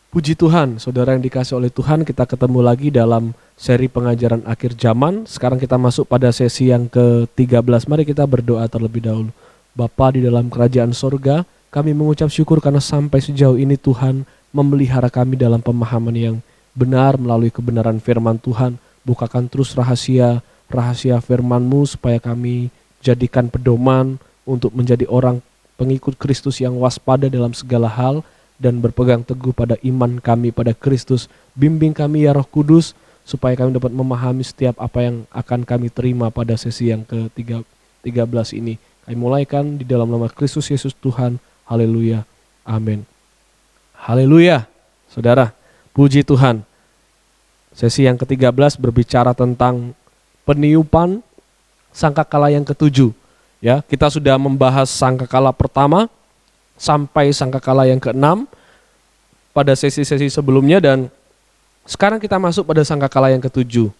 Puji Tuhan, saudara yang dikasih oleh Tuhan, kita ketemu lagi dalam seri pengajaran akhir zaman. Sekarang kita masuk pada sesi yang ke-13. Mari kita berdoa terlebih dahulu. Bapa di dalam kerajaan sorga, kami mengucap syukur karena sampai sejauh ini Tuhan memelihara kami dalam pemahaman yang benar melalui kebenaran firman Tuhan. Bukakan terus rahasia firman-Mu supaya kami jadikan pedoman untuk menjadi orang pengikut Kristus yang waspada dalam segala hal dan berpegang teguh pada iman kami pada Kristus. Bimbing kami ya Roh Kudus supaya kami dapat memahami setiap apa yang akan kami terima pada sesi yang ke-13 ini. Kami mulaikan di dalam nama Kristus Yesus Tuhan. Haleluya. Amin. Haleluya. Saudara, puji Tuhan. Sesi yang ke-13 berbicara tentang peniupan sangkakala yang ke-7. Ya, kita sudah membahas sangkakala pertama sampai sangkakala yang ke-6 pada sesi-sesi sebelumnya, dan sekarang kita masuk pada sangkakala yang ke-7.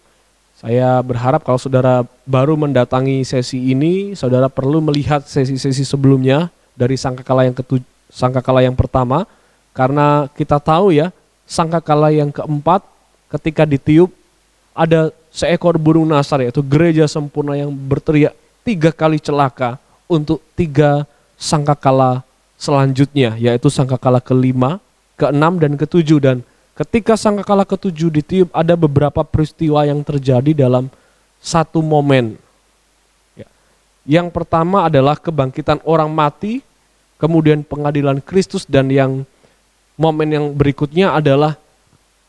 Saya berharap kalau saudara baru mendatangi sesi ini, saudara perlu melihat sesi-sesi sebelumnya dari sangkakala yang ke-7, sangkakala yang pertama, karena kita tahu ya, sangkakala yang keempat ketika ditiup ada seekor burung nasar, yaitu gereja sempurna yang berteriak 3 kali celaka untuk 3 sangkakala selanjutnya, yaitu sangkakala ke-5, ke-6, dan ke-7. Dan ketika sangkakala ke-7 ditiup, ada beberapa peristiwa yang terjadi dalam satu momen. Yang pertama adalah kebangkitan orang mati, kemudian pengadilan Kristus, dan momen yang berikutnya adalah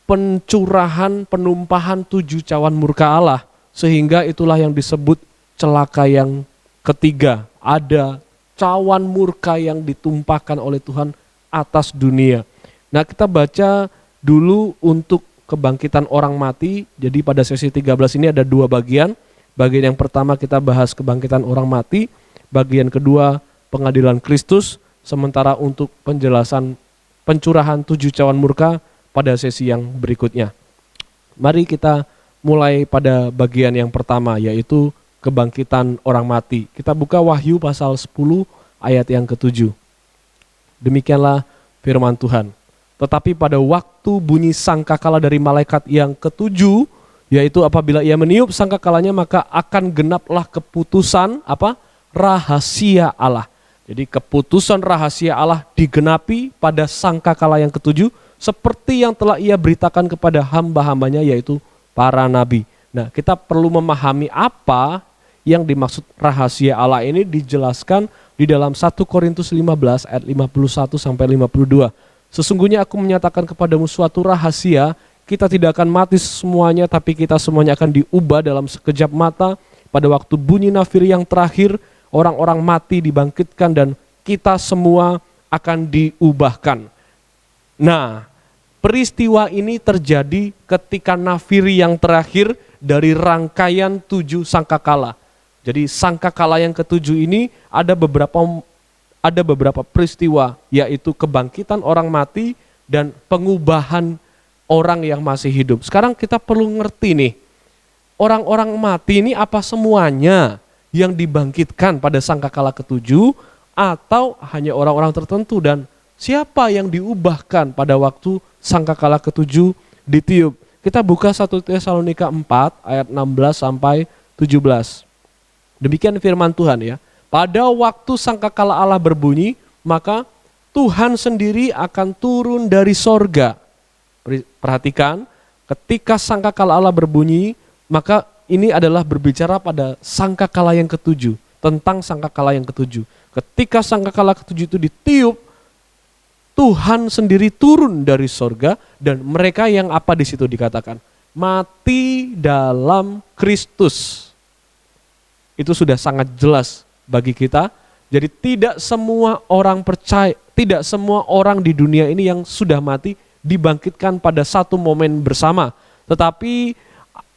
pencurahan, penumpahan 7 cawan murka Allah, sehingga itulah yang disebut celaka yang ketiga. Ada cawan murka yang ditumpahkan oleh Tuhan atas dunia. Nah, kita baca dulu untuk kebangkitan orang mati. Jadi pada sesi 13 ini ada 2 bagian. Bagian yang pertama kita bahas kebangkitan orang mati. Bagian kedua pengadilan Kristus. Sementara untuk penjelasan pencurahan 7 cawan murka pada sesi yang berikutnya. Mari kita mulai pada bagian yang pertama, yaitu kebangkitan orang mati. Kita buka Wahyu pasal 10 ayat yang ke-7. Demikianlah firman Tuhan. Tetapi pada waktu bunyi sangkakala dari malaikat yang ke-7, yaitu apabila ia meniup sangkakalanya, maka akan genaplah keputusan rahasia Allah. Jadi keputusan rahasia Allah digenapi pada sangkakala yang ke-7 seperti yang telah ia beritakan kepada hamba-hambanya, yaitu para nabi. Nah, kita perlu memahami apa yang dimaksud rahasia Allah ini dijelaskan di dalam 1 Korintus 15 ayat 51 sampai 52. Sesungguhnya aku menyatakan kepadamu suatu rahasia, kita tidak akan mati semuanya, tapi kita semuanya akan diubah dalam sekejap mata. Pada waktu bunyi nafir yang terakhir, orang-orang mati dibangkitkan dan kita semua akan diubahkan. Nah, peristiwa ini terjadi ketika nafir yang terakhir dari rangkaian 7 sangkakala. Jadi sangkakala yang ke-7 ini ada beberapa peristiwa, yaitu kebangkitan orang mati dan pengubahan orang yang masih hidup. Sekarang kita perlu ngerti nih, orang-orang mati ini apa semuanya yang dibangkitkan pada sangkakala ke-7 atau hanya orang-orang tertentu, dan siapa yang diubahkan pada waktu sangkakala ke-7 ditiup. Kita buka 1 Tesalonika 4 ayat 16 sampai 17. Demikian firman Tuhan ya. Pada waktu sangkakala Allah berbunyi, maka Tuhan sendiri akan turun dari sorga. Perhatikan, ketika sangkakala Allah berbunyi, maka ini adalah berbicara pada sangkakala yang ke-7, tentang sangkakala yang ke-7. Ketika sangkakala ke-7 itu ditiup, Tuhan sendiri turun dari sorga, dan mereka yang apa di situ dikatakan? Mati dalam Kristus. Itu sudah sangat jelas bagi kita. Jadi tidak semua orang percaya, tidak semua orang di dunia ini yang sudah mati dibangkitkan pada satu momen bersama. Tetapi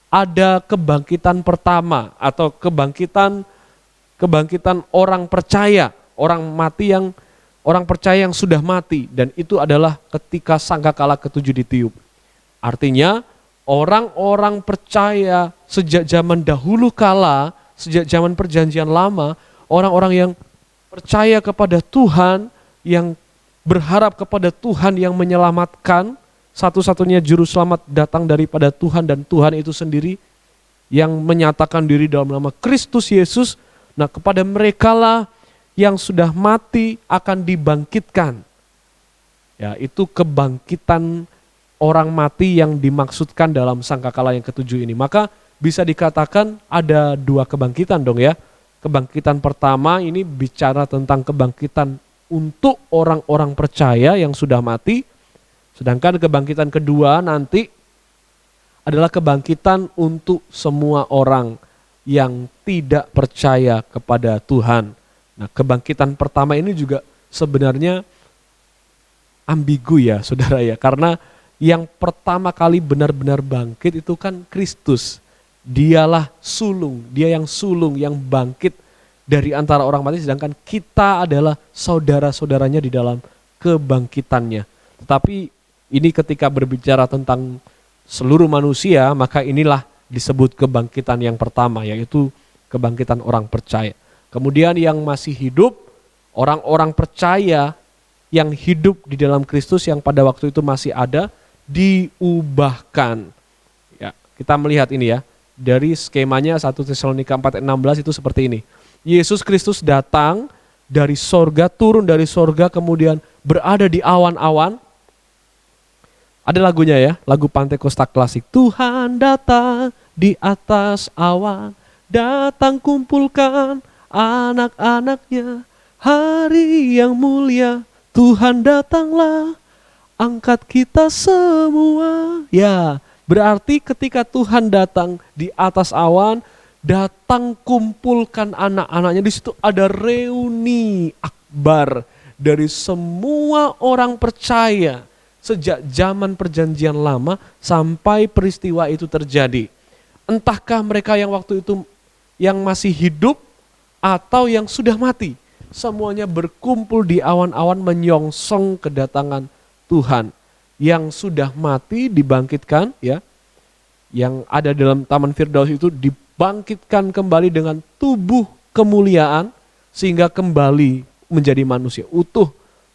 ada kebangkitan pertama atau kebangkitan orang percaya, orang percaya yang sudah mati, dan itu adalah ketika sangkakala ke-7 ditiup. Artinya orang-orang percaya sejak zaman dahulu kala, sejak zaman perjanjian lama, orang-orang yang percaya kepada Tuhan, yang berharap kepada Tuhan yang menyelamatkan, satu-satunya juru selamat datang daripada Tuhan dan Tuhan itu sendiri yang menyatakan diri dalam nama Kristus Yesus. Nah, kepada merekalah yang sudah mati akan dibangkitkan. Ya, itu kebangkitan orang mati yang dimaksudkan dalam sangkakala yang ketujuh ini. Maka bisa dikatakan ada dua kebangkitan dong ya. Kebangkitan pertama ini bicara tentang kebangkitan untuk orang-orang percaya yang sudah mati. Sedangkan kebangkitan kedua nanti adalah kebangkitan untuk semua orang yang tidak percaya kepada Tuhan. Nah, kebangkitan pertama ini juga sebenarnya ambigu ya saudara ya. Karena yang pertama kali benar-benar bangkit itu kan Kristus. Dialah sulung, dia yang sulung, yang bangkit dari antara orang mati. Sedangkan kita adalah saudara-saudaranya di dalam kebangkitannya. Tetapi ini ketika berbicara tentang seluruh manusia, maka inilah disebut kebangkitan yang pertama, yaitu kebangkitan orang percaya. Kemudian yang masih hidup, orang-orang percaya yang hidup di dalam Kristus yang pada waktu itu masih ada, diubahkan. Ya, kita melihat ini ya, dari skemanya 1 Tesalonika 4:16 itu seperti ini. Yesus Kristus datang dari sorga, turun dari sorga, kemudian berada di awan-awan. Ada lagunya ya, lagu Pantekosta klasik. Tuhan datang di atas awan, datang kumpulkan anak-anaknya. Hari yang mulia, Tuhan datanglah, angkat kita semua. Ya, berarti ketika Tuhan datang di atas awan, datang kumpulkan anak-anaknya. Di situ ada reuni akbar dari semua orang percaya. Sejak zaman perjanjian lama sampai peristiwa itu terjadi. Entahkah mereka yang waktu itu yang masih hidup atau yang sudah mati. Semuanya berkumpul di awan-awan menyongsong kedatangan Tuhan. Yang sudah mati dibangkitkan ya. Yang ada dalam Taman Firdaus itu dibangkitkan kembali dengan tubuh kemuliaan. Sehingga kembali menjadi manusia utuh.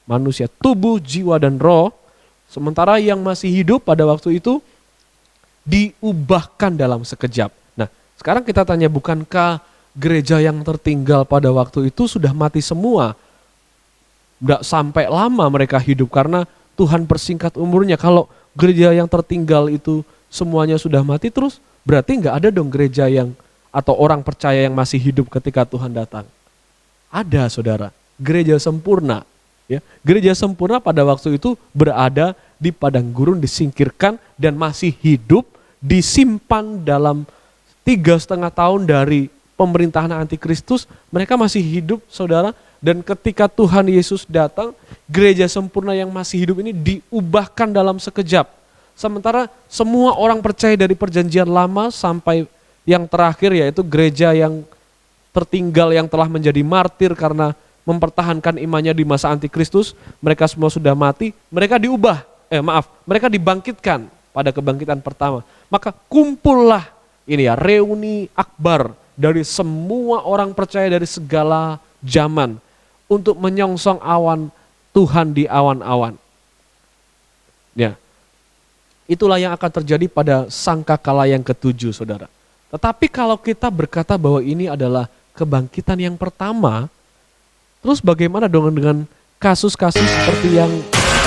Manusia tubuh, jiwa dan roh. Sementara yang masih hidup pada waktu itu diubahkan dalam sekejap. Nah, sekarang kita tanya, bukankah gereja yang tertinggal pada waktu itu sudah mati semua? Nggak sampai lama mereka hidup karena Tuhan persingkat umurnya. Kalau gereja yang tertinggal itu semuanya sudah mati terus, berarti nggak ada dong gereja yang atau orang percaya yang masih hidup ketika Tuhan datang. Ada saudara, gereja sempurna. Ya, gereja sempurna pada waktu itu berada di padang gurun, disingkirkan dan masih hidup, disimpan dalam 3,5 tahun dari pemerintahan antikristus. Mereka masih hidup saudara, dan ketika Tuhan Yesus datang, gereja sempurna yang masih hidup ini diubahkan dalam sekejap. Sementara semua orang percaya dari perjanjian lama sampai yang terakhir, yaitu gereja yang tertinggal yang telah menjadi martir karena mempertahankan imannya di masa antikristus, mereka semua sudah mati, mereka mereka dibangkitkan pada kebangkitan pertama. Maka kumpullah ini ya, reuni akbar dari semua orang percaya dari segala zaman untuk menyongsong awan Tuhan di awan-awan. Ya. Itulah yang akan terjadi pada sangkakala yang ketujuh, saudara. Tetapi kalau kita berkata bahwa ini adalah kebangkitan yang pertama, terus bagaimana dong dengan kasus-kasus seperti yang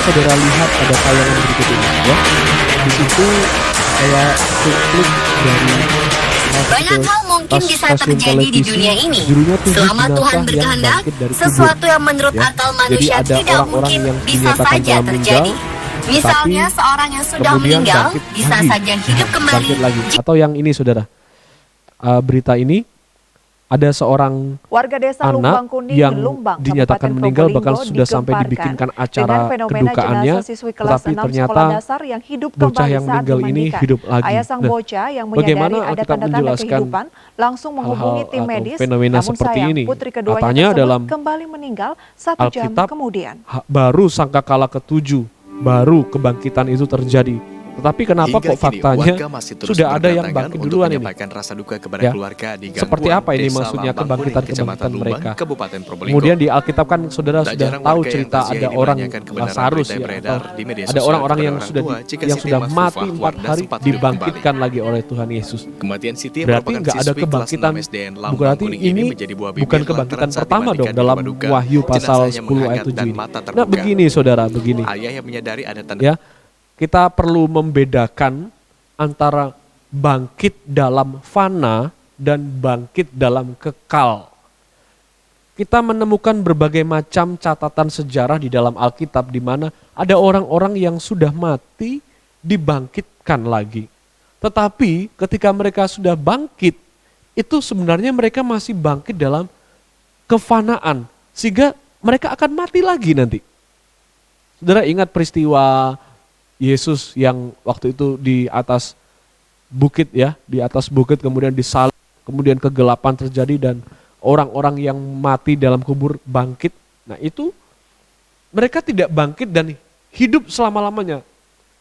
saudara lihat pada tayangan berikut ini ya? Di situ saya klik dari banyak hal mungkin bisa terjadi di dunia ini. Selama Tuhan berkehendak, sesuatu yang menurut akal manusia tidak mungkin bisa saja terjadi. Misalnya seorang yang sudah meninggal bisa saja hidup kembali. Atau yang ini saudara, berita ini ada seorang warga desa anak Lumbang Kuning, yang Lumbang, dinyatakan meninggal, bahkan sudah sampai dibikinkan acara kedukaannya, tetapi ternyata bocah yang meninggal ini hidup lagi. Ayah sang bocah yang menyadari ada tanda-tanda kehidupan langsung menghubungi tim medis, fenomena namun seperti sayang ini. putri keduanya Katanya tersebut dalam kembali meninggal 1 jam Alkitab, kemudian. baru sangkakala ketujuh, baru kebangkitan itu terjadi. Tetapi kenapa Hingga kok kini, faktanya warga masih terus sudah ada yang berdatangan bangkit untuk duluan ini? menyampaikan rasa duka kepada Ya. keluarga di Seperti Gangguan, apa ini Desa maksudnya Lambang Kuning, Kecamatan kebangkitan-kebangkitan Lumbang, mereka? Kabupaten Probolinggo. Kemudian di Alkitab kan saudara Tak sudah jarang tahu warga yang cerita takziah ada ini orang menanyakan kebenaran Lazarus berita yang ya, beredar atau di media ada sosial orang-orang kepada yang orang sudah tua jika yang Siti sudah Mas mati Fufah 4 Wardah hari sempat hidup dibangkitkan kembali. lagi oleh Tuhan Yesus. Kematian Siti yang Berarti merupakan nggak ada siswi kelas kebangkitan, 6 SDN Lambang berarti Kuning ini menjadi buah bukan bibir kebangkitan lantaran saat pertama dong dimandikan di dalam rumah duka, Wahyu pasal jenazahnya 10 ayat menghangat 7 dan ini. mata Nah terbuka. begini saudara, begini. Ayah yang menyadari ada tanda Ya, kita perlu membedakan antara bangkit dalam fana dan bangkit dalam kekal. Kita menemukan berbagai macam catatan sejarah di dalam Alkitab di mana ada orang-orang yang sudah mati dibangkitkan lagi. Tetapi ketika mereka sudah bangkit, itu sebenarnya mereka masih bangkit dalam kefanaan. Sehingga mereka akan mati lagi nanti. Saudara ingat peristiwa Yesus yang waktu itu di atas bukit ya, di atas bukit kemudian disalib, kemudian kegelapan terjadi dan orang-orang yang mati dalam kubur bangkit. Nah itu mereka tidak bangkit dan hidup selama-lamanya.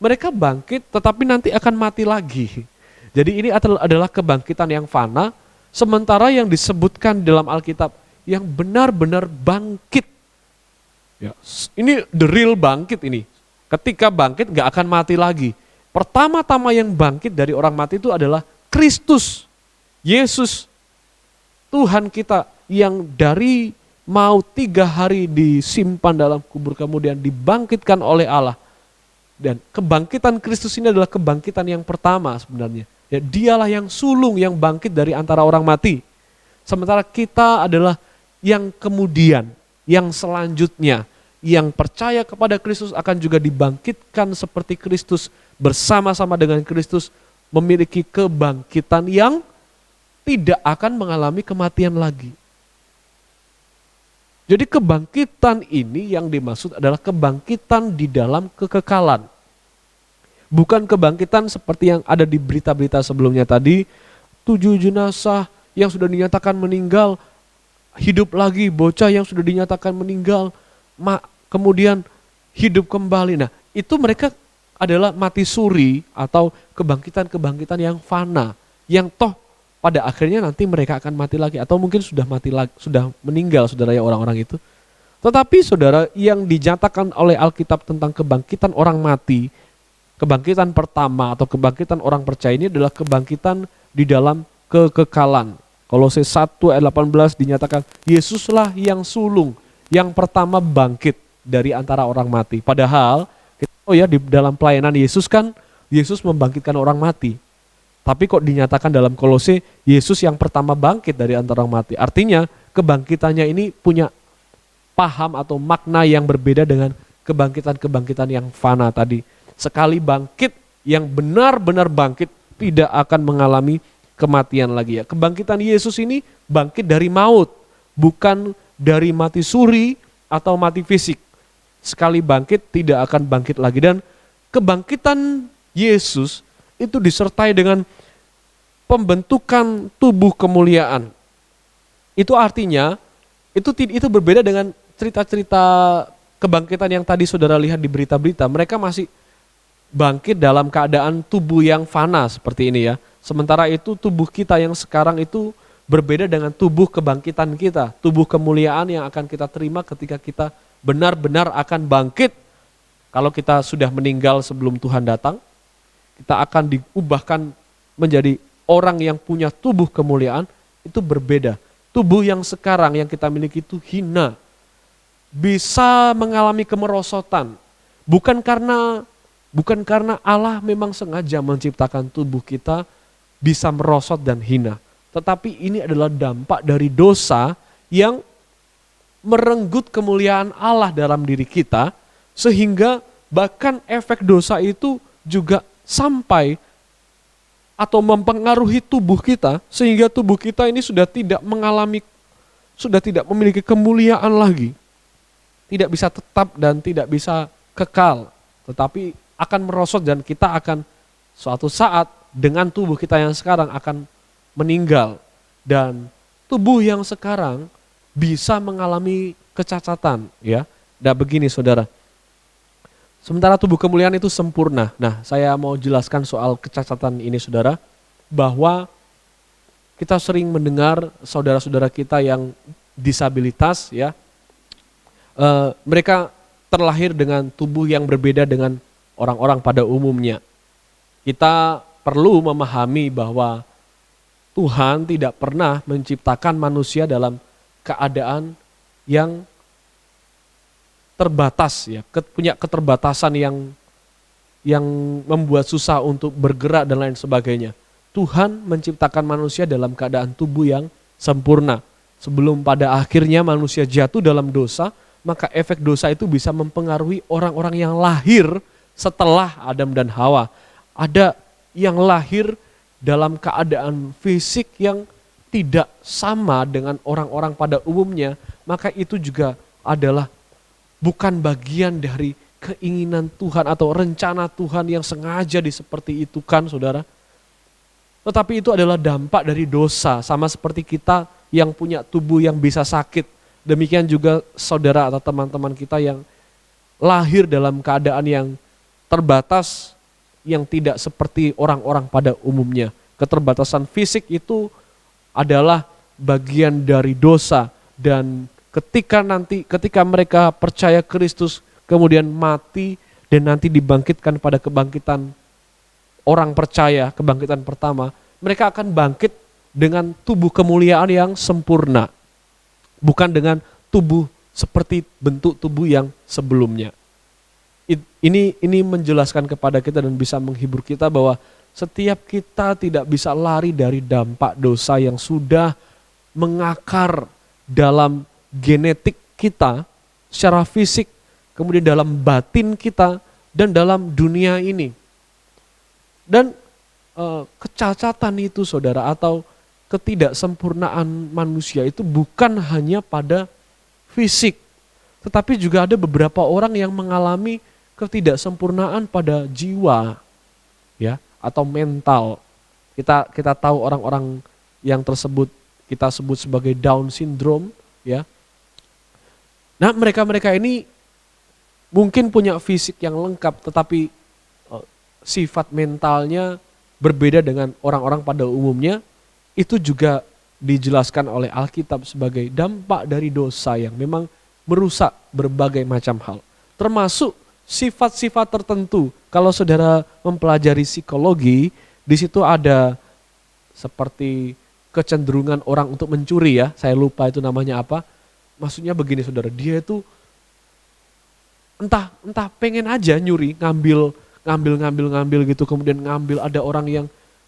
Mereka bangkit tetapi nanti akan mati lagi. Jadi ini adalah kebangkitan yang fana, sementara yang disebutkan dalam Alkitab yang benar-benar bangkit. Ya, ini the real bangkit ini. Ketika bangkit gak akan mati lagi. Pertama-tama yang bangkit dari orang mati itu adalah Kristus, Yesus, Tuhan kita yang dari mau 3 hari disimpan dalam kubur kemudian dibangkitkan oleh Allah. Dan kebangkitan Kristus ini adalah kebangkitan yang pertama sebenarnya. Ya, dialah yang sulung yang bangkit dari antara orang mati. Sementara kita adalah yang kemudian, yang selanjutnya, yang percaya kepada Kristus akan juga dibangkitkan seperti Kristus, bersama-sama dengan Kristus memiliki kebangkitan yang tidak akan mengalami kematian lagi. Jadi kebangkitan ini yang dimaksud adalah kebangkitan di dalam kekekalan. Bukan kebangkitan seperti yang ada di berita-berita sebelumnya tadi, 7 jenazah yang sudah dinyatakan meninggal, hidup lagi, bocah yang sudah dinyatakan meninggal, kemudian hidup kembali. Nah itu mereka adalah mati suri atau kebangkitan-kebangkitan yang fana, yang toh pada akhirnya nanti mereka akan mati lagi atau mungkin sudah mati lagi, sudah meninggal saudara ya orang-orang itu. Tetapi saudara yang dinyatakan oleh Alkitab tentang kebangkitan orang mati, kebangkitan pertama atau kebangkitan orang percaya ini adalah kebangkitan di dalam kekekalan. Kolose 1 ayat 18 dinyatakan Yesuslah yang sulung, yang pertama bangkit dari antara orang mati. Padahal di dalam pelayanan Yesus kan Yesus membangkitkan orang mati. Tapi kok dinyatakan dalam Kolose Yesus yang pertama bangkit dari antara orang mati. Artinya kebangkitannya ini punya paham atau makna yang berbeda dengan kebangkitan-kebangkitan yang fana tadi. Sekali bangkit yang benar-benar bangkit tidak akan mengalami kematian lagi ya. Kebangkitan Yesus ini bangkit dari maut, bukan dari mati suri atau mati fisik. Sekali bangkit tidak akan bangkit lagi. Dan kebangkitan Yesus itu disertai dengan pembentukan tubuh kemuliaan. Itu artinya itu berbeda dengan cerita-cerita kebangkitan yang tadi saudara lihat di berita-berita. Mereka masih bangkit dalam keadaan tubuh yang fana seperti ini ya. Sementara itu tubuh kita yang sekarang itu berbeda dengan tubuh kebangkitan kita. Tubuh kemuliaan yang akan kita terima ketika kita benar-benar akan bangkit. Kalau kita sudah meninggal sebelum Tuhan datang, kita akan diubahkan menjadi orang yang punya tubuh kemuliaan, itu berbeda. Tubuh yang sekarang yang kita miliki itu hina, bisa mengalami kemerosotan. Bukan karena Allah memang sengaja menciptakan tubuh kita bisa merosot dan hina. Tetapi ini adalah dampak dari dosa yang merenggut kemuliaan Allah dalam diri kita, sehingga bahkan efek dosa itu juga sampai atau mempengaruhi tubuh kita, sehingga tubuh kita ini sudah tidak memiliki kemuliaan lagi. Tidak bisa tetap dan tidak bisa kekal, tetapi akan merosot dan kita akan suatu saat dengan tubuh kita yang sekarang akan meninggal. Dan tubuh yang sekarang bisa mengalami kecacatan ya. Dan begini saudara, Sementara tubuh kemuliaan itu sempurna. Nah, saya mau jelaskan soal kecacatan ini saudara, bahwa kita sering mendengar saudara-saudara kita yang disabilitas ya, mereka terlahir dengan tubuh yang berbeda dengan orang-orang pada umumnya. Kita perlu memahami bahwa Tuhan tidak pernah menciptakan manusia dalam keadaan yang terbatas ya, punya keterbatasan yang membuat susah untuk bergerak dan lain sebagainya. Tuhan menciptakan manusia dalam keadaan tubuh yang sempurna. Sebelum pada akhirnya manusia jatuh dalam dosa, maka efek dosa itu bisa mempengaruhi orang-orang yang lahir setelah Adam dan Hawa. Ada yang lahir dalam keadaan fisik yang tidak sama dengan orang-orang pada umumnya, maka itu juga adalah bukan bagian dari keinginan Tuhan atau rencana Tuhan yang sengaja seperti itu kan saudara. Tetapi itu adalah dampak dari dosa, sama seperti kita yang punya tubuh yang bisa sakit. Demikian juga saudara atau teman-teman kita yang lahir dalam keadaan yang terbatas, yang tidak seperti orang-orang pada umumnya. Keterbatasan fisik itu adalah bagian dari dosa, dan ketika mereka percaya Kristus kemudian mati dan nanti dibangkitkan pada kebangkitan orang percaya, kebangkitan pertama, mereka akan bangkit dengan tubuh kemuliaan yang sempurna, bukan dengan tubuh seperti bentuk tubuh yang sebelumnya. Ini menjelaskan kepada kita dan bisa menghibur kita bahwa setiap kita tidak bisa lari dari dampak dosa yang sudah mengakar dalam genetik kita secara fisik, kemudian dalam batin kita dan dalam dunia ini. Dan kecacatan itu saudara, atau ketidaksempurnaan manusia itu bukan hanya pada fisik, tetapi juga ada beberapa orang yang mengalami ketidaksempurnaan pada jiwa ya, atau mental. Kita tahu orang-orang yang tersebut kita sebut sebagai Down syndrome ya. Nah, mereka ini mungkin punya fisik yang lengkap, tetapi sifat mentalnya berbeda dengan orang-orang pada umumnya. Itu juga dijelaskan oleh Alkitab sebagai dampak dari dosa yang memang merusak berbagai macam hal. Termasuk sifat-sifat tertentu. Kalau saudara mempelajari psikologi, di situ ada seperti kecenderungan orang untuk mencuri ya. Saya lupa itu namanya apa. Maksudnya begini saudara, dia itu entah pengen aja nyuri, ngambil gitu, kemudian ada orang yang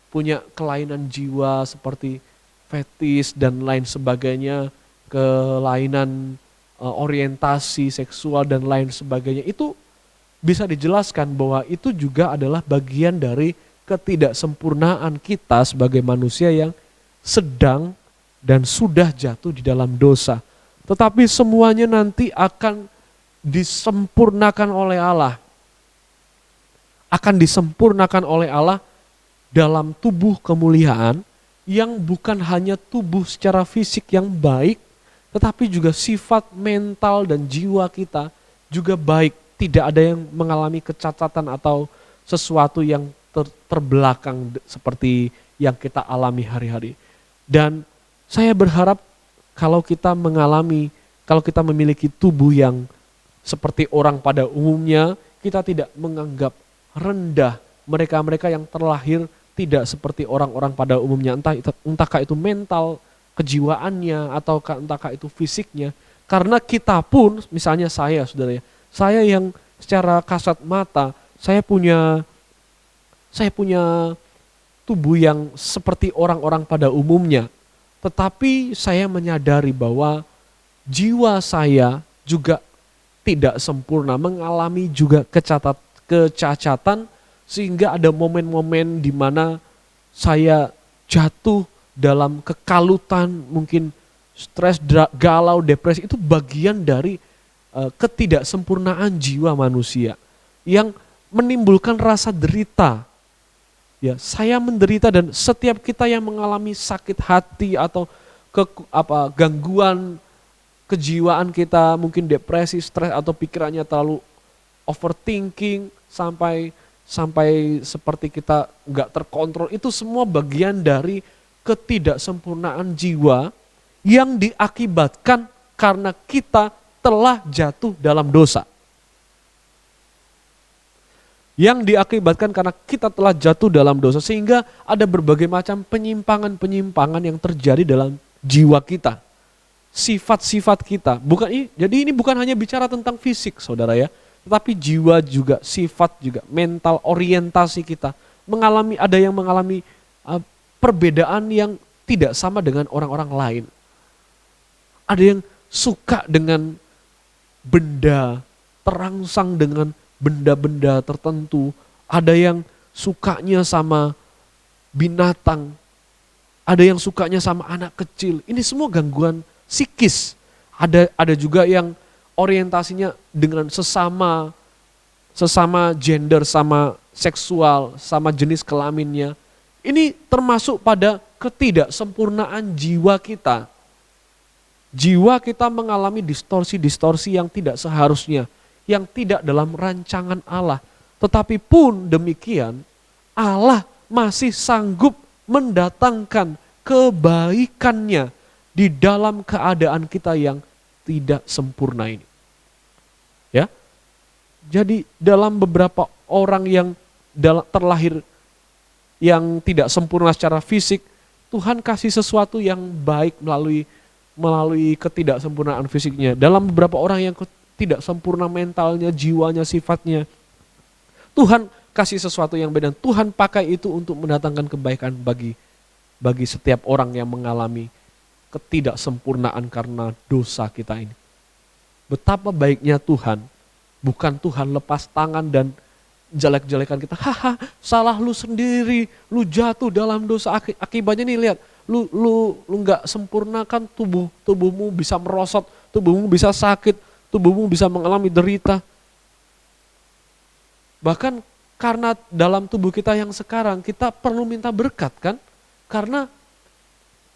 punya kelainan jiwa seperti fetis dan lain sebagainya, kelainan orientasi seksual dan lain sebagainya. Itu bisa dijelaskan bahwa itu juga adalah bagian dari ketidaksempurnaan kita sebagai manusia yang sedang dan sudah jatuh di dalam dosa. Tetapi semuanya nanti akan disempurnakan oleh Allah. Akan disempurnakan oleh Allah dalam tubuh kemuliaan yang bukan hanya tubuh secara fisik yang baik, tetapi juga sifat mental dan jiwa kita juga baik. Tidak ada yang mengalami kecacatan atau sesuatu yang terbelakang seperti yang kita alami hari-hari. Dan saya berharap kalau kita memiliki tubuh yang seperti orang pada umumnya, kita tidak menganggap rendah mereka-mereka yang terlahir tidak seperti orang-orang pada umumnya, entahkah itu mental, kejiwaannya, atau entahkah itu fisiknya. Karena kita pun, misalnya saya, saudara ya, saya yang secara kasat mata, saya punya tubuh yang seperti orang-orang pada umumnya. Tetapi saya menyadari bahwa jiwa saya juga tidak sempurna, mengalami juga kecacatan, sehingga ada momen-momen di mana saya jatuh dalam kekalutan, mungkin stres, galau, depresi. Itu bagian dari ketidaksempurnaan jiwa manusia yang menimbulkan rasa derita. Ya, saya menderita, dan setiap kita yang mengalami sakit hati atau gangguan kejiwaan kita, mungkin depresi, stres, atau pikirannya terlalu overthinking, sampai seperti kita nggak terkontrol, itu semua bagian dari ketidaksempurnaan jiwa yang diakibatkan karena kita telah jatuh dalam dosa. Yang diakibatkan karena kita telah jatuh dalam dosa, sehingga ada berbagai macam penyimpangan-penyimpangan yang terjadi dalam jiwa kita. Sifat-sifat kita. Jadi ini bukan hanya bicara tentang fisik, saudara ya. Tetapi jiwa juga, sifat juga, mental, orientasi kita. Ada yang mengalami perbedaan yang tidak sama dengan orang-orang lain. Ada yang suka dengan benda, terangsang dengan benda-benda tertentu. Ada yang sukanya sama binatang. Ada yang sukanya sama anak kecil. Ini semua gangguan psikis. Ada juga yang orientasinya dengan sesama gender, sama seksual, sama jenis kelaminnya. Ini termasuk pada ketidaksempurnaan jiwa kita. Jiwa kita mengalami distorsi-distorsi yang tidak seharusnya, yang tidak dalam rancangan Allah. Tetapi pun demikian, Allah masih sanggup mendatangkan kebaikannya di dalam keadaan kita yang tidak sempurna ini. Ya. Jadi dalam beberapa orang yang terlahir yang tidak sempurna secara fisik, Tuhan kasih sesuatu yang baik melalui ketidaksempurnaan fisiknya. Dalam beberapa orang yang tidak sempurna mentalnya, jiwanya, sifatnya, Tuhan kasih sesuatu yang beda. Tuhan pakai itu untuk mendatangkan kebaikan bagi setiap orang yang mengalami ketidaksempurnaan karena dosa kita ini. Betapa baiknya Tuhan, bukan Tuhan lepas tangan dan jelek-jelekan kita. Haha, salah lu sendiri, lu jatuh dalam dosa, akibatnya nih lihat, lu nggak sempurnakan tubuhmu bisa merosot, tubuhmu bisa sakit, tubuhmu bisa mengalami derita. Bahkan karena dalam tubuh kita yang sekarang kita perlu minta berkat kan? Karena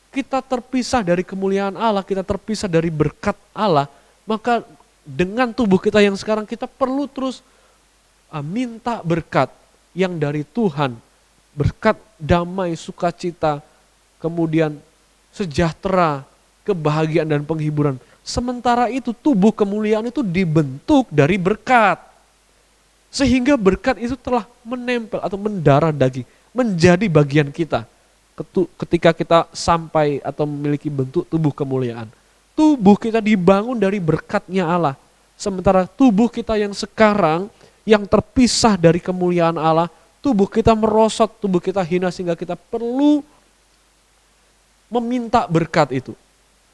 kita terpisah dari kemuliaan Allah, kita terpisah dari berkat Allah, maka dengan tubuh kita yang sekarang kita perlu terus minta berkat yang dari Tuhan, berkat damai, sukacita, kemudian sejahtera, kebahagiaan dan penghiburan. Sementara itu tubuh kemuliaan itu dibentuk dari berkat. Sehingga berkat itu telah menempel atau mendarah daging, menjadi bagian kita. Ketika kita sampai atau memiliki bentuk tubuh kemuliaan. Tubuh kita dibangun dari berkatnya Allah. Sementara tubuh kita yang sekarang, yang terpisah dari kemuliaan Allah, tubuh kita merosot, tubuh kita hina sehingga kita perlu meminta berkat itu.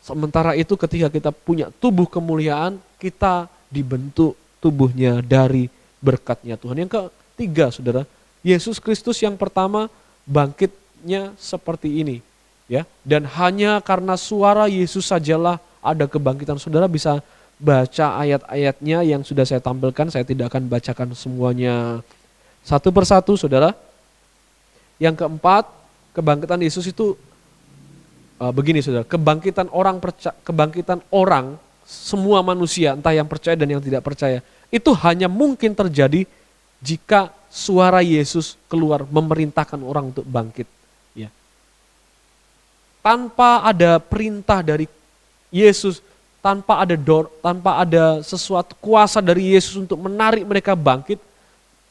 Sementara itu ketika kita punya tubuh kemuliaan, kita dibentuk tubuhnya dari berkatnya Tuhan. Yang ketiga, saudara, Yesus Kristus yang pertama bangkitnya seperti ini, ya. Dan hanya karena suara Yesus sajalah ada kebangkitan. Saudara bisa baca ayat-ayatnya yang sudah saya tampilkan. Saya tidak akan bacakan semuanya satu persatu, saudara. Yang keempat, kebangkitan Yesus itu begini, saudara. Kebangkitan orang, semua manusia, entah yang percaya dan yang tidak percaya, itu hanya mungkin terjadi jika suara Yesus keluar memerintahkan orang untuk bangkit. Ya. Tanpa ada perintah dari Yesus, tanpa ada sesuatu kuasa dari Yesus untuk menarik mereka bangkit,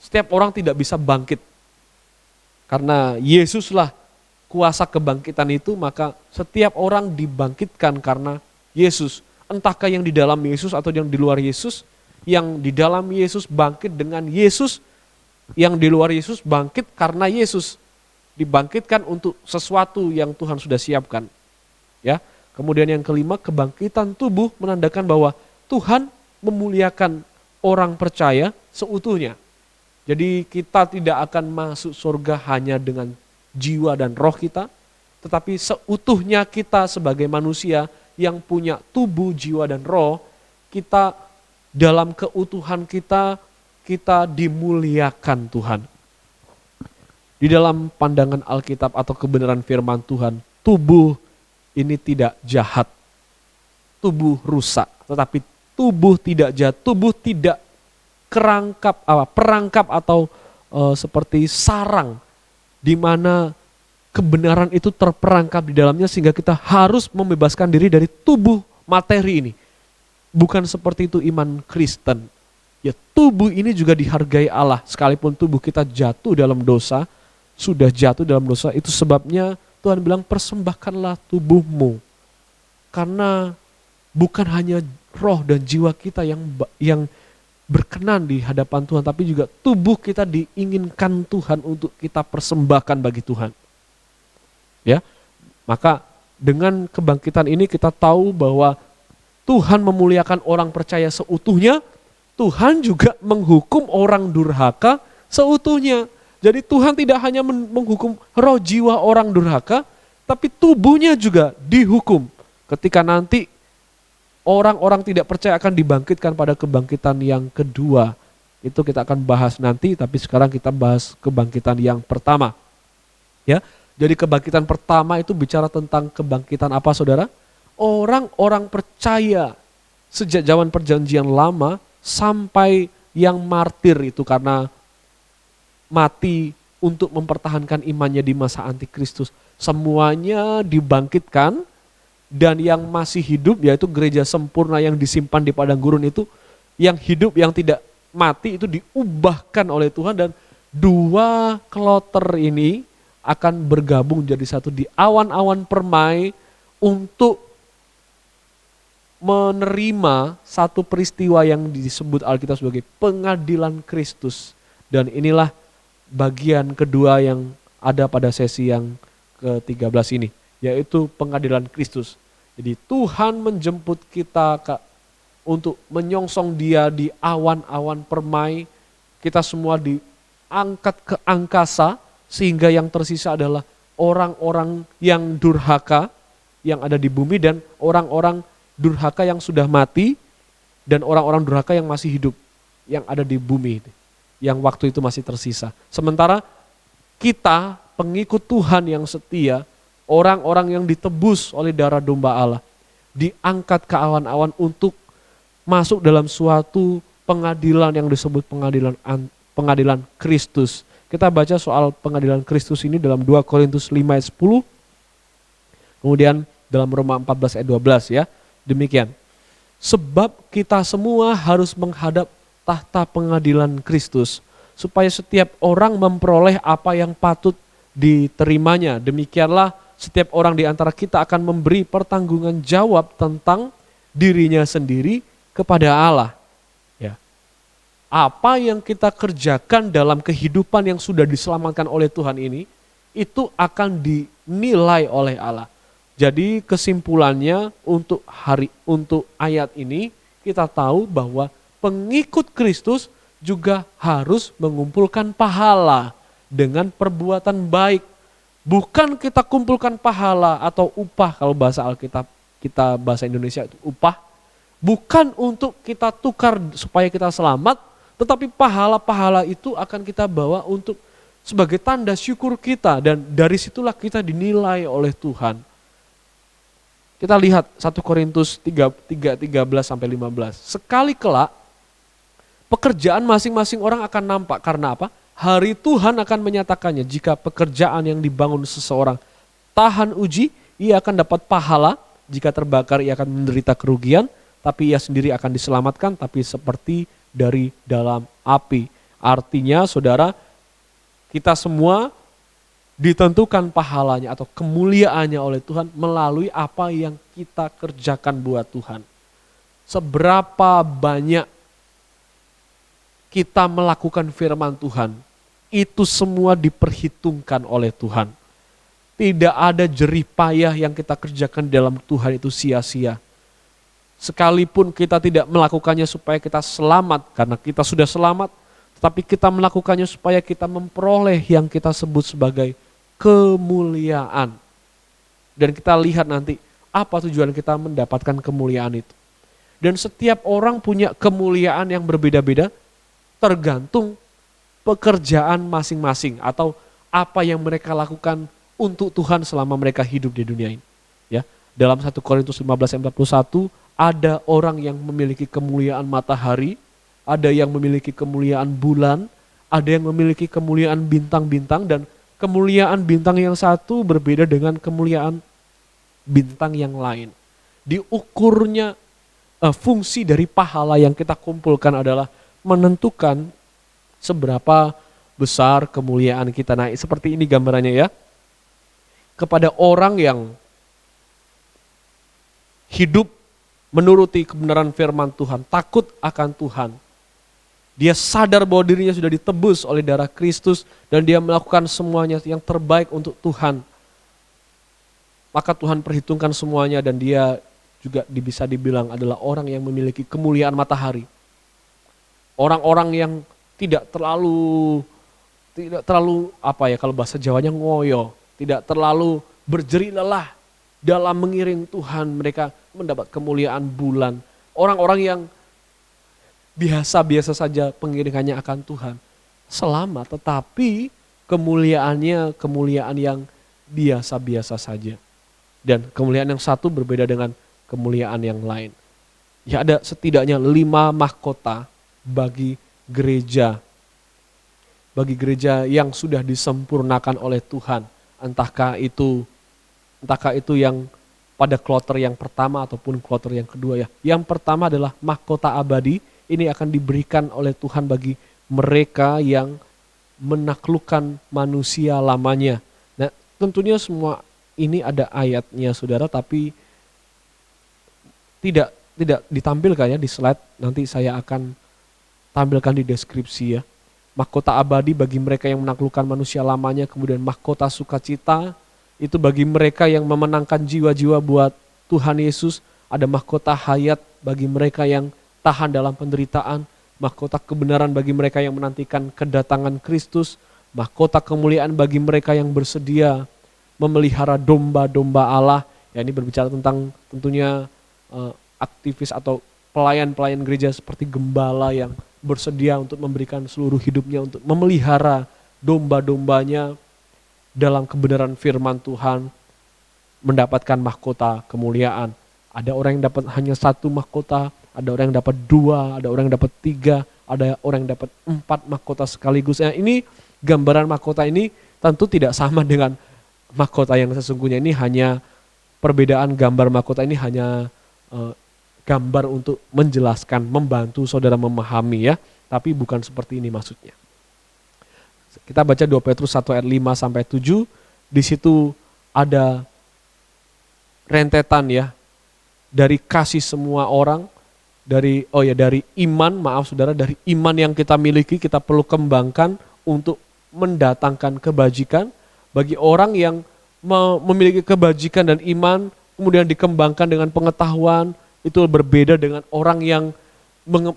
setiap orang tidak bisa bangkit. Karena Yesuslah kuasa kebangkitan itu, maka setiap orang dibangkitkan karena Yesus. Entahkah yang di dalam Yesus atau yang di luar Yesus. Yang di dalam Yesus bangkit dengan Yesus, yang di luar Yesus bangkit karena Yesus. Dibangkitkan untuk sesuatu yang Tuhan sudah siapkan. Ya. Kemudian yang kelima, kebangkitan tubuh menandakan bahwa Tuhan memuliakan orang percaya seutuhnya. Jadi kita tidak akan masuk surga hanya dengan jiwa dan roh kita, tetapi seutuhnya kita sebagai manusia yang punya tubuh, jiwa dan roh, kita dalam keutuhan kita dimuliakan Tuhan. Di dalam pandangan Alkitab atau kebenaran firman Tuhan, tubuh ini tidak jahat, tubuh rusak, tetapi tubuh tidak jahat, tubuh tidak perangkap atau seperti sarang di mana kebenaran itu terperangkap di dalamnya sehingga kita harus membebaskan diri dari tubuh materi ini. Bukan seperti itu iman Kristen. Ya, tubuh ini juga dihargai Allah sekalipun tubuh kita jatuh dalam dosa, sudah jatuh dalam dosa, itu sebabnya Tuhan bilang persembahkanlah tubuhmu. Karena bukan hanya roh dan jiwa kita yang berkenan di hadapan Tuhan, tapi juga tubuh kita diinginkan Tuhan untuk kita persembahkan bagi Tuhan. Ya, maka dengan kebangkitan ini kita tahu bahwa Tuhan memuliakan orang percaya seutuhnya, Tuhan juga menghukum orang durhaka seutuhnya. Jadi Tuhan tidak hanya menghukum roh jiwa orang durhaka, tapi tubuhnya juga dihukum. Ketika nanti orang-orang tidak percaya akan dibangkitkan pada kebangkitan yang kedua. Itu kita akan bahas nanti, tapi sekarang kita bahas kebangkitan yang pertama. Ya. Jadi kebangkitan pertama itu bicara tentang kebangkitan apa, saudara? Orang-orang percaya sejak zaman perjanjian lama sampai yang martir itu karena mati untuk mempertahankan imannya di masa antikristus. Semuanya dibangkitkan dan yang masih hidup, yaitu gereja sempurna yang disimpan di padang gurun itu, yang hidup, yang tidak mati itu diubahkan oleh Tuhan, dan dua kloter ini akan bergabung jadi satu di awan-awan permai untuk menerima satu peristiwa yang disebut Alkitab sebagai pengadilan Kristus. Dan inilah bagian kedua yang ada pada sesi yang ke-13 ini, yaitu pengadilan Kristus. Jadi Tuhan menjemput kita untuk menyongsong Dia di awan-awan permai. Kita semua diangkat ke angkasa, sehingga yang tersisa adalah orang-orang yang durhaka yang ada di bumi dan orang-orang durhaka yang sudah mati dan orang-orang durhaka yang masih hidup yang ada di bumi, yang waktu itu masih tersisa. Sementara kita pengikut Tuhan yang setia, orang-orang yang ditebus oleh darah domba Allah, diangkat ke awan-awan untuk masuk dalam suatu pengadilan yang disebut pengadilan Kristus. Kita baca soal pengadilan Kristus ini dalam 2 Korintus 5 ayat 10, kemudian dalam Roma 14 ayat 12 ya. Demikian. Sebab kita semua harus menghadap tahta pengadilan Kristus, supaya setiap orang memperoleh apa yang patut diterimanya. Demikianlah setiap orang di antara kita akan memberi pertanggungan jawab tentang dirinya sendiri kepada Allah. Apa yang kita kerjakan dalam kehidupan yang sudah diselamatkan oleh Tuhan ini, itu akan dinilai oleh Allah. Jadi kesimpulannya untuk ayat ini, kita tahu bahwa pengikut Kristus juga harus mengumpulkan pahala dengan perbuatan baik. Bukan kita kumpulkan pahala atau upah, kalau bahasa Alkitab, kita bahasa Indonesia itu upah. Bukan untuk kita tukar supaya kita selamat, tetapi pahala-pahala itu akan kita bawa untuk sebagai tanda syukur kita, dan dari situlah kita dinilai oleh Tuhan. Kita lihat 1 Korintus 13 sampai 15. Sekali kelak pekerjaan masing-masing orang akan nampak. Karena apa? Hari Tuhan akan menyatakannya. Jika pekerjaan yang dibangun seseorang tahan uji, ia akan dapat pahala. Jika terbakar, ia akan menderita kerugian, tapi ia sendiri akan diselamatkan, tapi seperti dari dalam api. Artinya saudara, kita semua ditentukan pahalanya atau kemuliaannya oleh Tuhan melalui apa yang kita kerjakan buat Tuhan. Seberapa banyak kita melakukan firman Tuhan, itu semua diperhitungkan oleh Tuhan. Tidak ada jerih payah yang kita kerjakan dalam Tuhan itu sia-sia. Sekalipun kita tidak melakukannya supaya kita selamat, karena kita sudah selamat, tetapi kita melakukannya supaya kita memperoleh yang kita sebut sebagai kemuliaan. Dan kita lihat nanti apa tujuan kita mendapatkan kemuliaan itu. Dan setiap orang punya kemuliaan yang berbeda-beda, tergantung pekerjaan masing-masing atau apa yang mereka lakukan untuk Tuhan selama mereka hidup di dunia ini. Ya, dalam 1 Korintus 15 ayat 41, ada orang yang memiliki kemuliaan matahari, ada yang memiliki kemuliaan bulan, ada yang memiliki kemuliaan bintang-bintang, dan kemuliaan bintang yang satu berbeda dengan kemuliaan bintang yang lain. Diukurnya fungsi dari pahala yang kita kumpulkan adalah menentukan seberapa besar kemuliaan kita. Nah, seperti ini gambarannya ya. Kepada orang yang hidup menuruti kebenaran firman Tuhan, takut akan Tuhan, dia sadar bahwa dirinya sudah ditebus oleh darah Kristus dan dia melakukan semuanya yang terbaik untuk Tuhan, maka Tuhan perhitungkan semuanya dan dia juga bisa dibilang adalah orang yang memiliki kemuliaan matahari. Orang-orang yang tidak terlalu apa ya, kalau bahasa Jawanya ngoyo, tidak terlalu berjeri lelah dalam mengiring Tuhan, mereka mendapat kemuliaan bulan. Orang-orang yang biasa-biasa saja pengiringannya akan Tuhan selamat, tetapi kemuliaannya kemuliaan yang biasa-biasa saja. Dan kemuliaan yang satu berbeda dengan kemuliaan yang lain. Ya, ada setidaknya 5 mahkota bagi gereja yang sudah disempurnakan oleh Tuhan. Entahkah itu yang pada kloter yang pertama ataupun kloter yang kedua ya. Yang pertama adalah mahkota abadi. Ini akan diberikan oleh Tuhan bagi mereka yang menaklukkan manusia lamanya. Nah, tentunya semua ini ada ayatnya saudara, tapi tidak ditampilkan ya di slide. Nanti saya akan tampilkan di deskripsi ya. Mahkota abadi bagi mereka yang menaklukkan manusia lamanya, kemudian mahkota sukacita itu bagi mereka yang memenangkan jiwa-jiwa buat Tuhan Yesus. Ada mahkota hayat bagi mereka yang tahan dalam penderitaan, mahkota kebenaran bagi mereka yang menantikan kedatangan Kristus, mahkota kemuliaan bagi mereka yang bersedia memelihara domba-domba Allah. Ya, ini berbicara tentang tentunya aktivis atau pelayan-pelayan gereja seperti gembala yang bersedia untuk memberikan seluruh hidupnya untuk memelihara domba-dombanya dalam kebenaran firman Tuhan, mendapatkan mahkota kemuliaan. Ada orang yang dapat hanya 1 mahkota, ada orang yang dapat 2, ada orang yang dapat 3, ada orang yang dapat 4 mahkota sekaligus. Nah, ini gambaran mahkota ini tentu tidak sama dengan mahkota yang sesungguhnya. Ini hanya perbedaan gambar mahkota ini hanya gambar untuk menjelaskan, membantu saudara memahami ya. Tapi bukan seperti ini maksudnya. Kita baca 2 Petrus 1 ayat 5 sampai 7. Di situ ada rentetan ya dari kasih semua orang, dari dari iman yang kita miliki kita perlu kembangkan untuk mendatangkan kebajikan. Bagi orang yang memiliki kebajikan dan iman kemudian dikembangkan dengan pengetahuan, itu berbeda dengan orang yang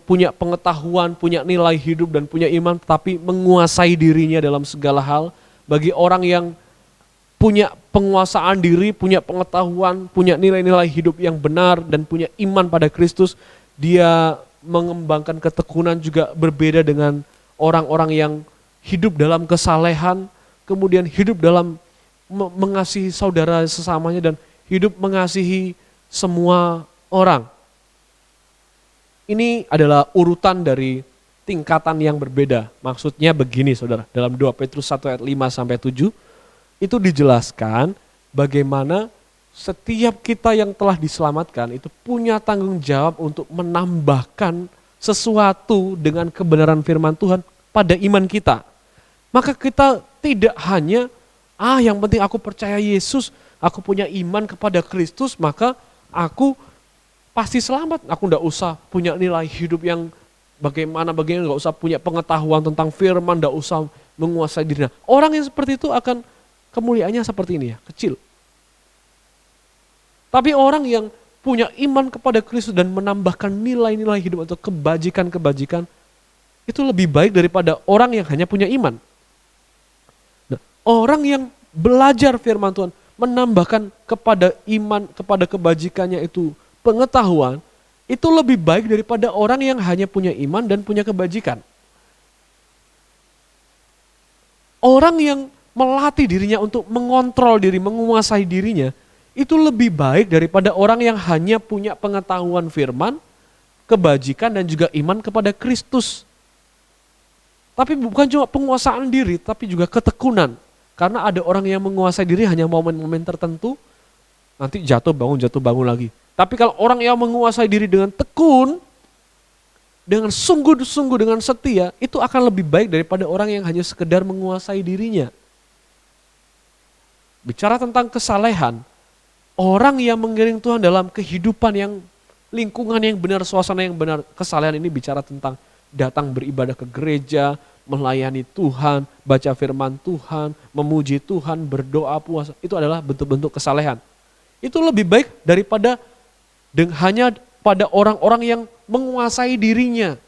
punya pengetahuan, punya nilai hidup dan punya iman tetapi menguasai dirinya dalam segala hal. Bagi orang yang punya penguasaan diri, punya pengetahuan, punya nilai-nilai hidup yang benar dan punya iman pada Kristus, dia mengembangkan ketekunan juga berbeda dengan orang-orang yang hidup dalam kesalehan, kemudian hidup dalam mengasihi saudara sesamanya dan hidup mengasihi semua orang. Ini adalah urutan dari tingkatan yang berbeda. Maksudnya begini saudara, dalam 2 Petrus 1 ayat 5 sampai 7 itu dijelaskan bagaimana setiap kita yang telah diselamatkan itu punya tanggung jawab untuk menambahkan sesuatu dengan kebenaran firman Tuhan pada iman kita. Maka kita tidak hanya yang penting aku percaya Yesus, aku punya iman kepada Kristus, maka aku pasti selamat. Aku enggak usah punya nilai hidup yang bagaimana, enggak usah punya pengetahuan tentang firman, enggak usah menguasai dirinya. Orang yang seperti itu akan kemuliaannya seperti ini ya, kecil. Tapi orang yang punya iman kepada Kristus dan menambahkan nilai-nilai hidup atau kebajikan-kebajikan, itu lebih baik daripada orang yang hanya punya iman. Nah, orang yang belajar firman Tuhan, menambahkan kepada iman, kepada kebajikannya itu pengetahuan, itu lebih baik daripada orang yang hanya punya iman dan punya kebajikan. Orang yang melatih dirinya untuk mengontrol diri, menguasai dirinya, itu lebih baik daripada orang yang hanya punya pengetahuan firman, kebajikan dan juga iman kepada Kristus. Tapi bukan cuma penguasaan diri, tapi juga ketekunan. Karena ada orang yang menguasai diri hanya momen-momen tertentu, nanti jatuh bangun lagi. Tapi kalau orang yang menguasai diri dengan tekun, dengan sungguh-sungguh, dengan setia, itu akan lebih baik daripada orang yang hanya sekedar menguasai dirinya. Bicara tentang kesalehan, orang yang mengiring Tuhan dalam kehidupan yang lingkungan yang benar, suasana yang benar, kesalehan ini bicara tentang datang beribadah ke gereja, melayani Tuhan, baca firman Tuhan, memuji Tuhan, berdoa, puasa. Itu adalah bentuk-bentuk kesalehan. Itu lebih baik daripada hanya pada orang-orang yang menguasai dirinya.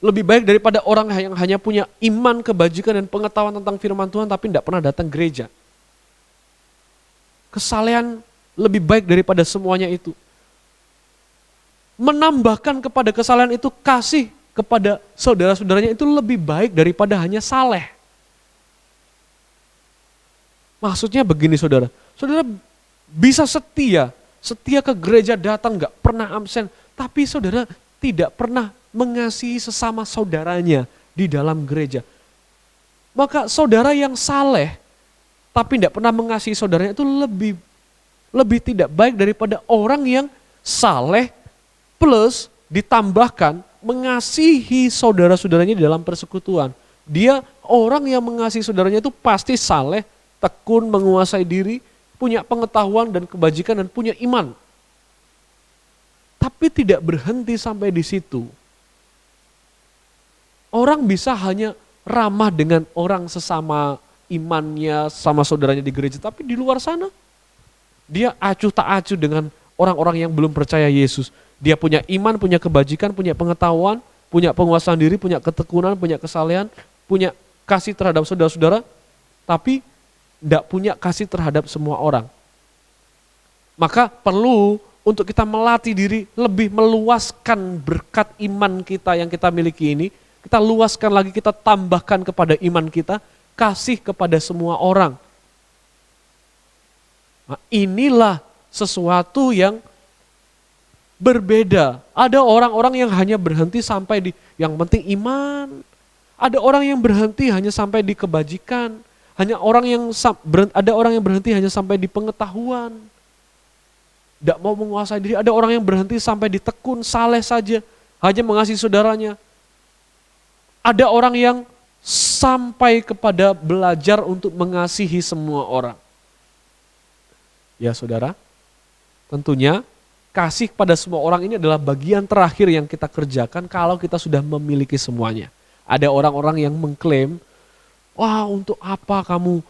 Lebih baik daripada orang yang hanya punya iman, kebajikan, dan pengetahuan tentang firman Tuhan tapi tidak pernah datang gereja. Kesalehan lebih baik daripada semuanya itu. Menambahkan kepada kesalehan itu kasih kepada saudara-saudaranya itu lebih baik daripada hanya saleh. Maksudnya begini saudara, saudara bisa setia ke gereja, datang gak pernah absen, tapi saudara tidak pernah mengasihi sesama saudaranya di dalam gereja. Maka saudara yang saleh tapi tidak pernah mengasihi saudaranya itu lebih tidak baik daripada orang yang saleh plus ditambahkan mengasihi saudara-saudaranya di dalam persekutuan. Dia orang yang mengasihi saudaranya itu pasti saleh, tekun, menguasai diri, punya pengetahuan dan kebajikan dan punya iman. Tapi tidak berhenti sampai di situ. Orang bisa hanya ramah dengan orang sesama imannya, sama saudaranya di gereja, tapi di luar sana dia acuh tak acuh dengan orang-orang yang belum percaya Yesus. Dia punya iman, punya kebajikan, punya pengetahuan, punya penguasaan diri, punya ketekunan, punya kesalehan, punya kasih terhadap saudara-saudara, tapi tidak punya kasih terhadap semua orang. Maka perlu untuk kita melatih diri lebih meluaskan berkat iman kita yang kita miliki ini, kita luaskan lagi, kita tambahkan kepada iman kita, kasih kepada semua orang. Nah, inilah sesuatu yang berbeda. Ada orang-orang yang hanya berhenti sampai di yang penting iman. Ada orang yang berhenti hanya sampai di kebajikan. Ada orang yang berhenti hanya sampai di pengetahuan. Tidak mau menguasai diri. Ada orang yang berhenti sampai di tekun, saleh saja, hanya mengasihi saudaranya. Ada orang yang sampai kepada belajar untuk mengasihi semua orang. Ya saudara, tentunya kasih pada semua orang ini adalah bagian terakhir yang kita kerjakan kalau kita sudah memiliki semuanya. Ada orang-orang yang mengklaim, wah untuk apa kamu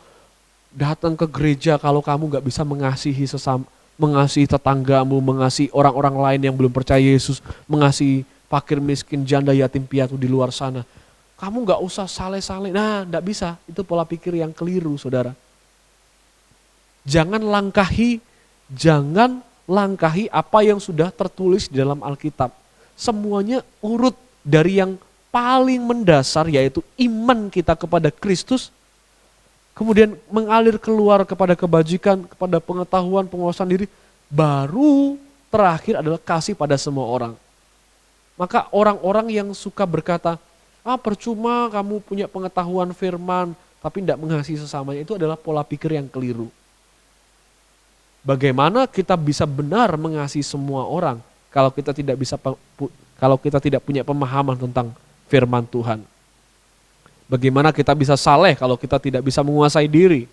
datang ke gereja kalau kamu gak bisa mengasihi sesama, mengasihi tetanggamu, mengasihi orang-orang lain yang belum percaya Yesus, mengasihi fakir miskin, janda, yatim piatu di luar sana. Kamu gak usah saleh-saleh. Nah, gak bisa. Itu pola pikir yang keliru, saudara. Jangan langkahi apa yang sudah tertulis di dalam Alkitab. Semuanya urut dari yang paling mendasar, yaitu iman kita kepada Kristus, kemudian mengalir keluar kepada kebajikan, kepada pengetahuan, penguasaan diri, baru terakhir adalah kasih pada semua orang. Maka orang-orang yang suka berkata, percuma kamu punya pengetahuan firman, tapi tidak mengasihi sesamanya, itu adalah pola pikir yang keliru. Bagaimana kita bisa benar mengasihi semua orang kalau kita tidak punya pemahaman tentang firman Tuhan? Bagaimana kita bisa saleh kalau kita tidak bisa menguasai diri?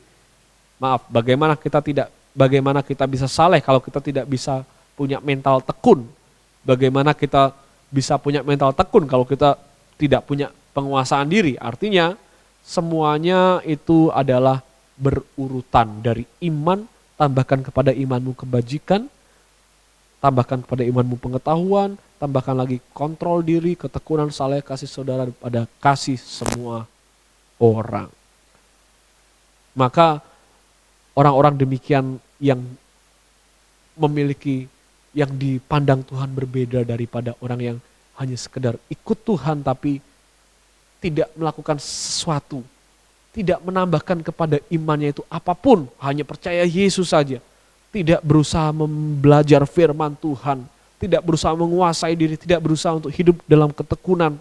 Bagaimana kita bisa saleh kalau kita tidak bisa punya mental tekun? Bagaimana kita bisa punya mental tekun kalau kita tidak punya penguasaan diri? Artinya semuanya itu adalah berurutan dari iman, tambahkan kepada imanmu kebajikan, tambahkan kepada imanmu pengetahuan, tambahkan lagi kontrol diri, ketekunan, saleh, kasih saudara, pada kasih semua orang. Maka orang-orang demikian yang memiliki, yang dipandang Tuhan berbeda daripada orang yang hanya sekedar ikut Tuhan tapi tidak melakukan sesuatu, tidak menambahkan kepada imannya itu apapun, hanya percaya Yesus saja. tidak berusaha belajar firman Tuhan, tidak berusaha menguasai diri, tidak berusaha untuk hidup dalam ketekunan,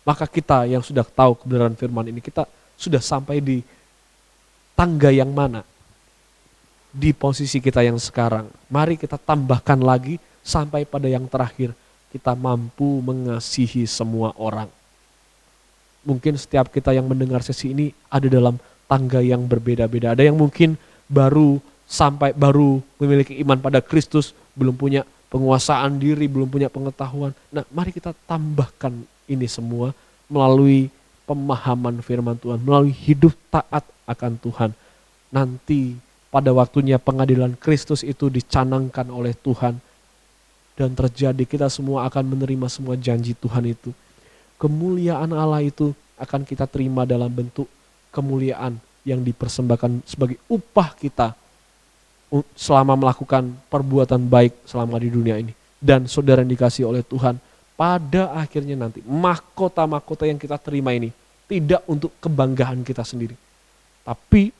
maka kita yang sudah tahu kebenaran firman ini, kita sudah sampai di tangga yang mana? Di posisi kita yang sekarang. Mari kita tambahkan lagi sampai pada yang terakhir. Kita mampu mengasihi semua orang. Mungkin setiap kita yang mendengar sesi ini ada dalam tangga yang berbeda-beda. Ada yang mungkin baru memiliki iman pada Kristus, belum punya penguasaan diri, belum punya pengetahuan. Nah, mari kita tambahkan ini semua melalui pemahaman firman Tuhan, melalui hidup taat akan Tuhan. Nanti pada waktunya pengadilan Kristus itu dicanangkan oleh Tuhan dan terjadi, kita semua akan menerima semua janji Tuhan itu. Kemuliaan Allah itu akan kita terima dalam bentuk kemuliaan yang dipersembahkan sebagai upah kita selama melakukan perbuatan baik selama di dunia ini. Dan saudara yang dikasihi oleh Tuhan, pada akhirnya nanti mahkota-mahkota yang kita terima ini tidak untuk kebanggaan kita sendiri, tapi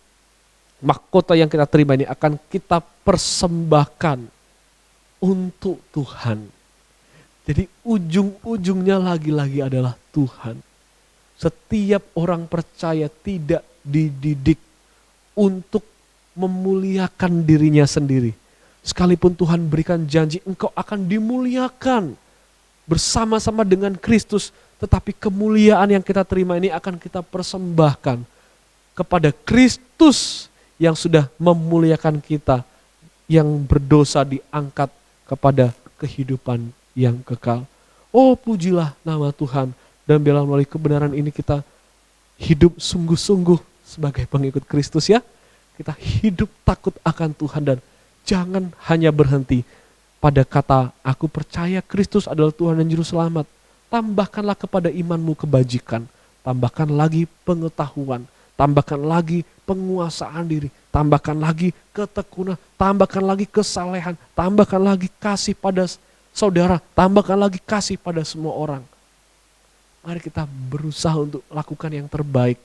mahkota yang kita terima ini akan kita persembahkan untuk Tuhan. Jadi ujung-ujungnya lagi-lagi adalah Tuhan. Setiap orang percaya tidak dididik untuk memuliakan dirinya sendiri. Sekalipun Tuhan berikan janji engkau akan dimuliakan bersama-sama dengan Kristus, tetapi kemuliaan yang kita terima ini akan kita persembahkan kepada Kristus yang sudah memuliakan kita, yang berdosa diangkat kepada kehidupan yang kekal. Oh, pujilah nama Tuhan, dan bila melalui kebenaran ini kita hidup sungguh-sungguh sebagai pengikut Kristus ya. Kita hidup takut akan Tuhan dan jangan hanya berhenti pada kata aku percaya Kristus adalah Tuhan dan Juru Selamat. Tambahkanlah kepada imanmu kebajikan, tambahkan lagi pengetahuan, tambahkan lagi penguasaan diri, tambahkan lagi ketekunan, tambahkan lagi kesalehan, tambahkan lagi kasih pada saudara, tambahkan lagi kasih pada semua orang. Mari kita berusaha untuk lakukan yang terbaik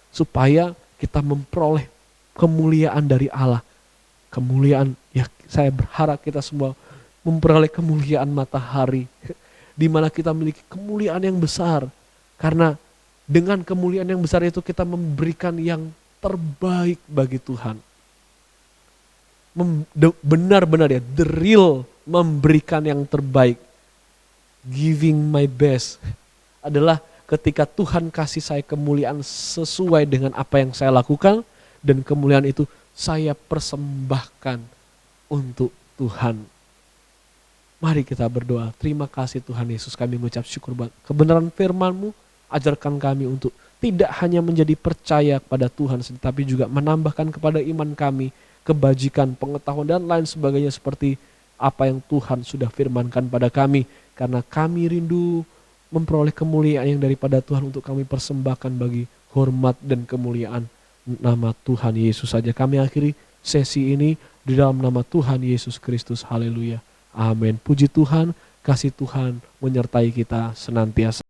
supaya kita memperoleh kemuliaan dari Allah. Kemuliaan, ya saya berharap kita semua memperoleh kemuliaan matahari, di mana kita memiliki kemuliaan yang besar. Karena dengan kemuliaan yang besar itu kita memberikan yang terbaik bagi Tuhan. Benar-benar ya, the real memberikan yang terbaik. Giving my best adalah ketika Tuhan kasih saya kemuliaan sesuai dengan apa yang saya lakukan, dan kemuliaan itu saya persembahkan untuk Tuhan. Mari kita berdoa. Terima kasih Tuhan Yesus, kami mengucap syukur buat kebenaran firman-Mu. Ajarkan kami untuk tidak hanya menjadi percaya kepada Tuhan, tetapi juga menambahkan kepada iman kami kebajikan, pengetahuan dan lain sebagainya seperti apa yang Tuhan sudah firmankan pada kami. Karena kami rindu memperoleh kemuliaan yang daripada Tuhan untuk kami persembahkan bagi hormat dan kemuliaan nama Tuhan Yesus saja. Kami akhiri sesi ini di dalam nama Tuhan Yesus Kristus. Haleluya. Amin. Puji Tuhan, kasih Tuhan menyertai kita senantiasa.